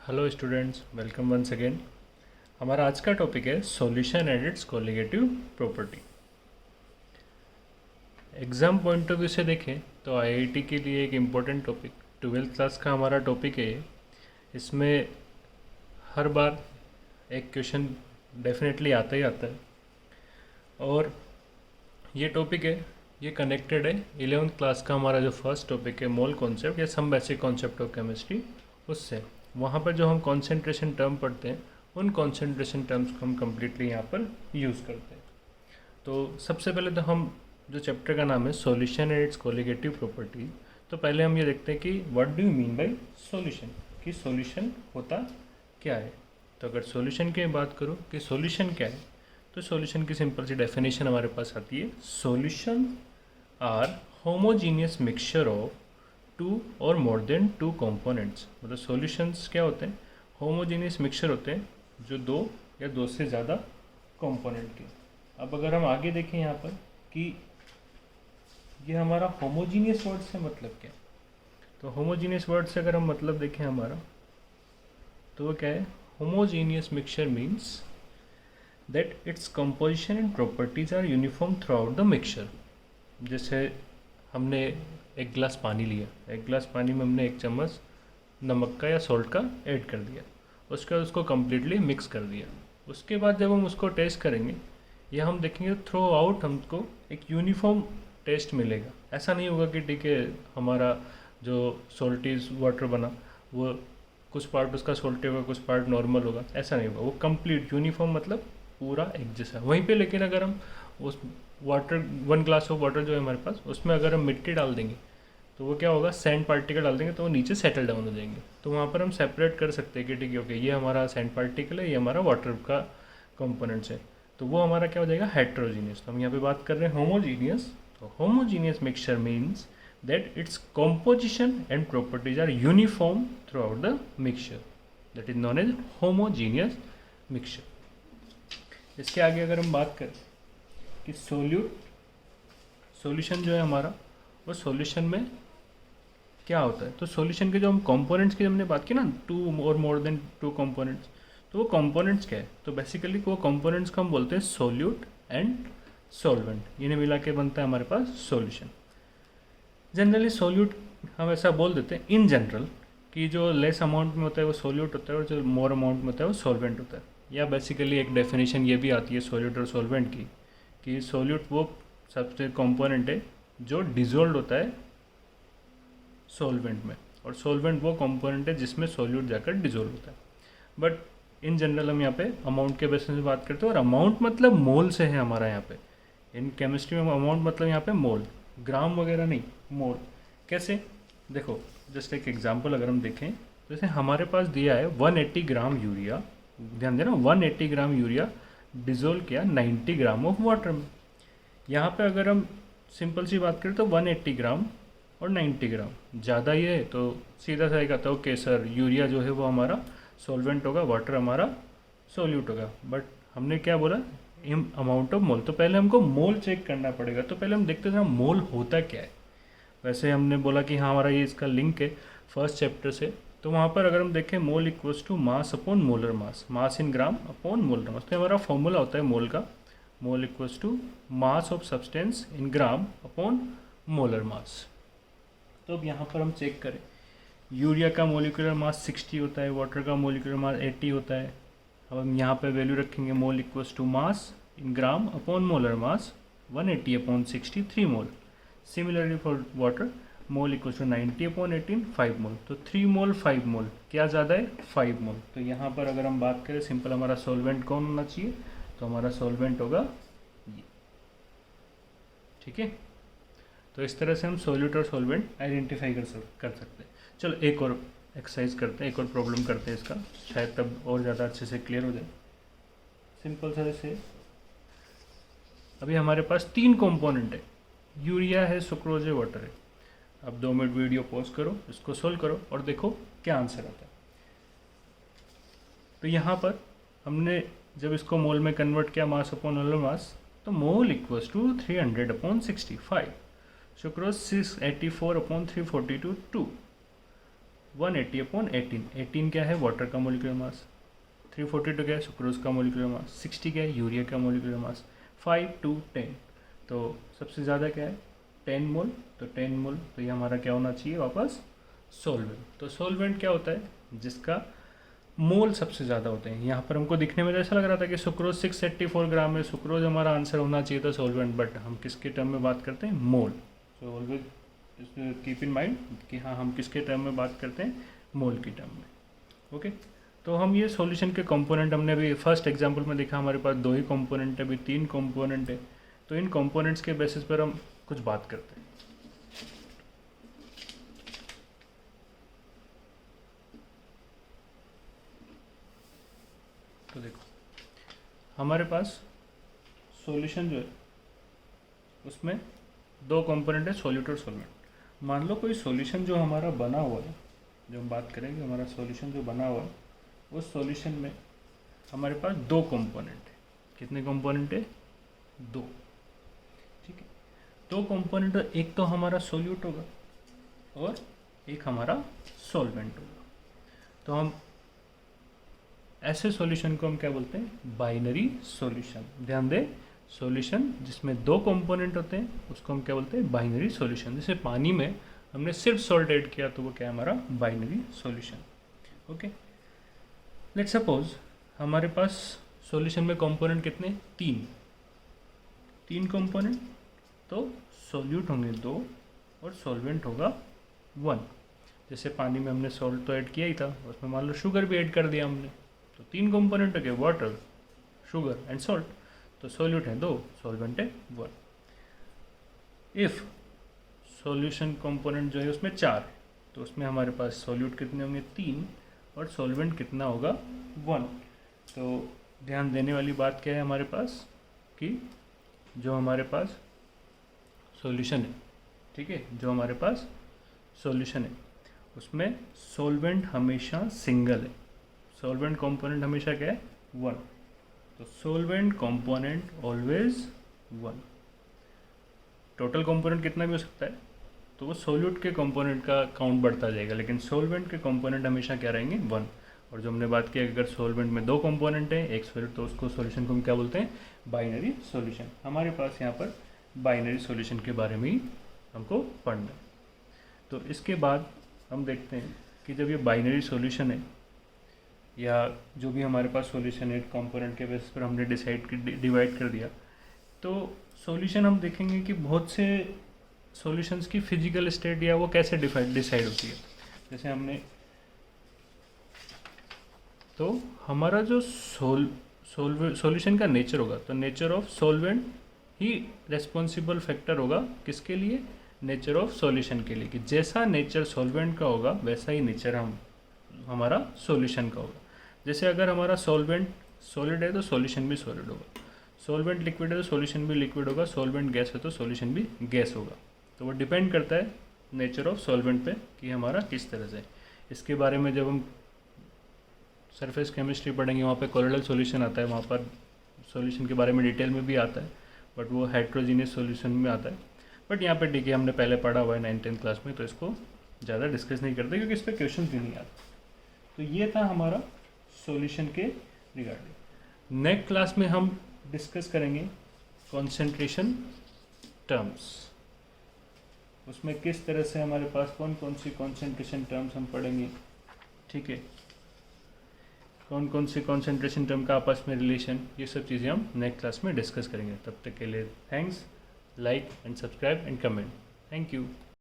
Hello students, welcome once again. हमारा आज का टॉपिक है solution and its colligative property. Exam point of view से देखें तो आईआईटी के लिए एक इम्पोर्टेंट टॉपिक 12th क्लास का हमारा टॉपिक है ये। इसमें हर बार एक क्वेश्चन डेफिनेटली आता ही आता है और ये टॉपिक है, ये कनेक्टेड है 11th क्लास का हमारा जो फर्स्ट टॉपिक है मोल कॉन्सेप्ट या some basic concept of chemistry, उससे वहाँ पर जो हम कॉन्सेंट्रेशन टर्म पढ़ते हैं उन कॉन्सेंट्रेशन टर्म्स को हम कम्प्लीटली यहाँ पर यूज़ करते हैं। तो सबसे पहले तो हम जो चैप्टर का नाम है solution and its colligative property, तो पहले हम ये देखते हैं कि what do you mean by solution, कि सॉल्यूशन होता क्या है। तो अगर सॉल्यूशन की बात करूँ कि सॉल्यूशन क्या है, तो सॉल्यूशन की सिंपल सी डेफिनेशन हमारे पास आती है, solution are homogeneous mixture of two और मोर देन टू कंपोनेंट्स। मतलब सॉल्यूशंस क्या होते हैं, होमोजीनियस मिक्सचर होते हैं जो दो या दो से ज़्यादा कंपोनेंट के। अब अगर हम आगे देखें यहाँ पर कि ये हमारा होमोजीनियस वर्ड से मतलब क्या है, तो होमोजीनियस वर्ड से अगर हम मतलब देखें हमारा, तो वो क्या है, homogeneous mixture means that its composition and properties are uniform throughout the mixture. जैसे हमने एक गिलास पानी लिया, एक गिलास पानी में हमने एक चम्मच नमक का या सॉल्ट का ऐड कर दिया, उसके बाद उसको कम्प्लीटली मिक्स कर दिया। उसके बाद जब हम उसको टेस्ट करेंगे या हम देखेंगे थ्रू आउट हमको एक यूनिफॉर्म टेस्ट मिलेगा। ऐसा नहीं होगा कि ठीक है हमारा जो सॉल्टीज वाटर बना वो कुछ पार्ट उसका सॉल्टी होगा कुछ पार्ट नॉर्मल होगा, ऐसा नहीं होगा। वो कंप्लीट यूनिफॉर्म मतलब पूरा एक जैसा वहीं पे। लेकिन अगर हम उस वाटर 1 ग्लास ऑफ वाटर जो है हमारे पास, उसमें अगर हम मिट्टी डाल देंगे तो वो क्या होगा, सैंड पार्टिकल डाल देंगे तो वो नीचे सेटल डाउन हो जाएंगे। तो वहाँ पर हम सेपरेट कर सकते हैं कि ठीक है ओके ये हमारा सैंड पार्टिकल है, ये हमारा वाटर का कंपोनेंट्स है। तो वो हमारा क्या हो जाएगा, हेट्रोजीनियस। तो हम यहाँ पे बात कर रहे हैं होमोजीनियस। तो homogeneous mixture means that its composition and properties are uniform throughout the mixture, that is known as homogeneous mixture. इसके आगे अगर हम बात करें कि सॉल्यूशन जो है हमारा, वो सॉल्यूशन में क्या होता है, तो सॉल्यूशन के जो हम कंपोनेंट्स की हमने बात की ना, टू और मोर देन टू कंपोनेंट्स, तो वो कंपोनेंट्स क्या है, तो बेसिकली वो कंपोनेंट्स को हम बोलते हैं सोल्यूट एंड सॉल्वेंट। इन्हें मिला के बनता है हमारे पास सॉल्यूशन। जनरली सोल्यूट हम ऐसा बोल देते हैं इन जनरल कि जो लेस अमाउंट में होता है वो सोल्यूट होता है और जो मोर अमाउंट में होता है वो सॉल्वेंट होता है। या बेसिकली एक डेफिनेशन ये भी आती है सोल्यूट और सॉल्वेंट की, कि सोल्यूट वो सबसे कंपोनेंट है जो डिजोल्व होता है सॉल्वेंट में, और सॉल्वेंट वो कंपोनेंट है जिसमें सोल्यूट जाकर डिजोल्व होता है। बट इन जनरल हम यहाँ पे अमाउंट के बेसिस में बात करते हैं, और अमाउंट मतलब मोल से है हमारा यहाँ पे। इन केमिस्ट्री में अमाउंट मतलब यहाँ पे मोल, ग्राम वगैरह नहीं, मोल। कैसे, देखो जस्ट एक एग्जांपल अगर हम देखें, जैसे हमारे पास दिया है 180 ग्राम यूरिया, ध्यान देना 180 ग्राम यूरिया डिजोल्व किया 90 ग्राम ऑफ वाटर में। यहाँ पे अगर हम सिंपल सी बात करें तो 180 ग्राम और 90 ग्राम ज़्यादा ही है, तो सीधा सा कहता हूँ कि सर यूरिया जो है वो हमारा सॉल्वेंट होगा, वाटर हमारा सोल्यूट होगा। बट हमने क्या बोला, इन अमाउंट ऑफ मोल। तो पहले हमको मोल चेक करना पड़ेगा। तो पहले हम देखते थे मोल होता क्या है। वैसे हमने बोला कि हाँ हमारा ये इसका लिंक है फर्स्ट चैप्टर से, तो वहाँ पर अगर हम देखें mole equals to mass upon molar mass, mass in gram upon molar mass. तो हमारा फॉर्मूला होता है मोल का, mole equals to mass of substance in gram upon molar mass. तो अब यहाँ पर हम चेक करें, यूरिया का मोलिकुलर मास 60 होता है, वाटर का मोलिकुलर मास 80 होता है। अब हम यहाँ पे वैल्यू रखेंगे mole equals to mass in gram upon molar mass, 180 upon 60 3 mole. Similarly for water mole equals to 90 upon 18 5 mole. तो 3 मोल 5 मोल, क्या ज़्यादा है 5 मोल। तो यहाँ पर अगर हम बात करें सिंपल, हमारा सॉल्वेंट कौन होना चाहिए, तो हमारा सॉल्वेंट होगा ये, ठीक है। तो इस तरह से हम सोल्यूट और सॉल्वेंट आइडेंटिफाई कर सकते हैं। चलो एक और एक्सरसाइज करते हैं, एक और प्रॉब्लम करते हैं इसका, शायद तब और ज़्यादा अच्छे से क्लियर हो जाए। सिंपल सा से अभी हमारे पास 3 कंपोनेंट है, यूरिया है, सुक्रोज है, वाटर है। अब 2 मिनट वीडियो पॉज करो, इसको सोल्व करो और देखो क्या आंसर आता है। तो यहाँ पर हमने जब इसको मोल में कन्वर्ट किया, मास अपॉन मोलर मास, तो mole equals to 300 upon 65, sucrose 684 upon 342 2, 180/18। 18 क्या है वाटर का मोलिकुलर मास, 342 क्या है सुक्रोज का मोलिकुलर मास, 60 क्या है यूरिया का मोलिकुलर मास, 5 to 10। तो सबसे ज़्यादा क्या है 10 मोल, तो 10 मोल, तो ये हमारा क्या होना चाहिए वापस सोलवेंट। तो सोलवेंट क्या होता है जिसका मोल सबसे ज़्यादा होते हैं। यहाँ पर हमको दिखने में तो ऐसा लग रहा था कि सुक्रोज 684 ग्राम है, सुक्रोज हमारा आंसर होना चाहिए था सोलवेंट, बट हम किसके टर्म में बात करते हैं mole. So always keep in mind कि हाँ हम किसके टर्म में बात करते हैं मोल की टर्म में। ओके, तो हम ये सॉल्यूशन के कंपोनेंट हमने अभी फर्स्ट एग्जांपल में देखा, हमारे पास 2 ही कंपोनेंट है, अभी 3 कंपोनेंट है। तो इन कंपोनेंट्स के बेसिस पर हम कुछ बात करते हैं। तो देखो हमारे पास सॉल्यूशन जो है उसमें 2 कंपोनेंट है, सॉल्यूट और सॉल्वेंट। मान लो कोई सॉल्यूशन जो हमारा बना हुआ है, जो हम बात करेंगे हमारा सॉल्यूशन जो बना हुआ है, उस सॉल्यूशन में हमारे पास 2 कंपोनेंट है। कितने कंपोनेंट है 2, ठीक है। 2 कंपोनेंट, एक तो हमारा सॉल्यूट होगा और एक हमारा सॉल्वेंट होगा। तो हम ऐसे सॉल्यूशन को हम क्या बोलते हैं बाइनरी सॉल्यूशन। ध्यान दें, सॉल्यूशन जिसमें 2 कंपोनेंट होते हैं उसको हम क्या बोलते हैं बाइनरी सॉल्यूशन। जैसे पानी में हमने सिर्फ सॉल्ट ऐड किया तो वो क्या है हमारा binary solution. Okay, let's suppose हमारे पास सॉल्यूशन में कंपोनेंट कितने 3 कंपोनेंट, तो सॉल्यूट होंगे 2 और सॉल्वेंट होगा 1। जैसे पानी में हमने सॉल्ट तो ऐड किया ही था, उसमें मान लो शुगर भी ऐड कर दिया हमने, तो 3 कंपोनेंट हो गए वाटर, शुगर एंड सॉल्ट। तो सॉल्यूट है 2, सॉल्वेंट है 1। इफ़ सॉल्यूशन कंपोनेंट जो है उसमें 4, तो उसमें हमारे पास सॉल्यूट कितने होंगे 3 और सॉल्वेंट कितना होगा 1। तो ध्यान देने वाली बात क्या है हमारे पास कि जो हमारे पास सॉल्यूशन है, ठीक है, जो हमारे पास सॉल्यूशन है उसमें सॉल्वेंट हमेशा सिंगल है। सॉल्वेंट कंपोनेंट हमेशा क्या है 1। तो solvent component always 1। Total component कितना भी हो सकता है, तो वो सॉल्यूट के कंपोनेंट का काउंट बढ़ता जाएगा, लेकिन सॉल्वेंट के कंपोनेंट हमेशा क्या रहेंगे 1। और जो हमने बात की अगर सॉल्वेंट में 2 कंपोनेंट है एक सॉल्यूट, तो उसको सॉल्यूशन को हम क्या बोलते हैं बाइनरी सॉल्यूशन। हमारे पास यहाँ पर बाइनरी सॉल्यूशन के बारे में ही हमको पढ़ना है। तो इसके बाद हम देखते हैं कि जब ये बाइनरी सॉल्यूशन है या जो भी हमारे पास सॉल्यूशन है कंपोनेंट के बेसिस पर हमने डिवाइड कर दिया, तो सॉल्यूशन हम देखेंगे कि बहुत से सॉल्यूशंस की फिजिकल स्टेट या वो कैसे डिसाइड होती है। जैसे हमने तो हमारा जो सॉल्यूशन का नेचर होगा, तो nature of solvent he responsible factor होगा किसके लिए नेचर ऑफ सॉल्यूशन के लिए, कि जैसा नेचर सॉल्वेंट का होगा वैसा ही नेचर हमारा सॉल्यूशन का होगा। जैसे अगर हमारा सॉल्वेंट सॉलिड है तो सॉल्यूशन भी सॉलिड होगा, सॉल्वेंट लिक्विड है तो सॉल्यूशन भी लिक्विड होगा, सॉल्वेंट गैस है तो सॉल्यूशन भी गैस होगा। तो वो डिपेंड करता है नेचर ऑफ सॉल्वेंट पे कि हमारा किस तरह से। इसके बारे में जब हम सरफेस केमिस्ट्री पढ़ेंगे वहाँ पे कोलोइडल सॉल्यूशन आता है, वहाँ पर सॉल्यूशन के बारे में डिटेल में भी आता है, बट वो हेट्रोजीनियस सॉल्यूशन में आता है। बट यहाँ पे ठीक है, हमने पहले पढ़ा हुआ है 9th-10th क्लास में, तो इसको ज़्यादा डिस्कस नहीं करते क्योंकि इस पर क्वेश्चन भी नहीं आते। तो ये था हमारा सॉल्यूशन के रिगार्डिंग। नेक्स्ट क्लास में हम डिस्कस करेंगे कॉन्सेंट्रेशन टर्म्स। उसमें किस तरह से हमारे पास कौन कौन सी कॉन्सेंट्रेशन टर्म्स हम पढ़ेंगे, ठीक है, कौन कौन सी कॉन्सेंट्रेशन टर्म का आपस में रिलेशन, ये सब चीज़ें हम नेक्स्ट क्लास में डिस्कस करेंगे। तब तक के लिए thanks, like and subscribe and comment. Thank you.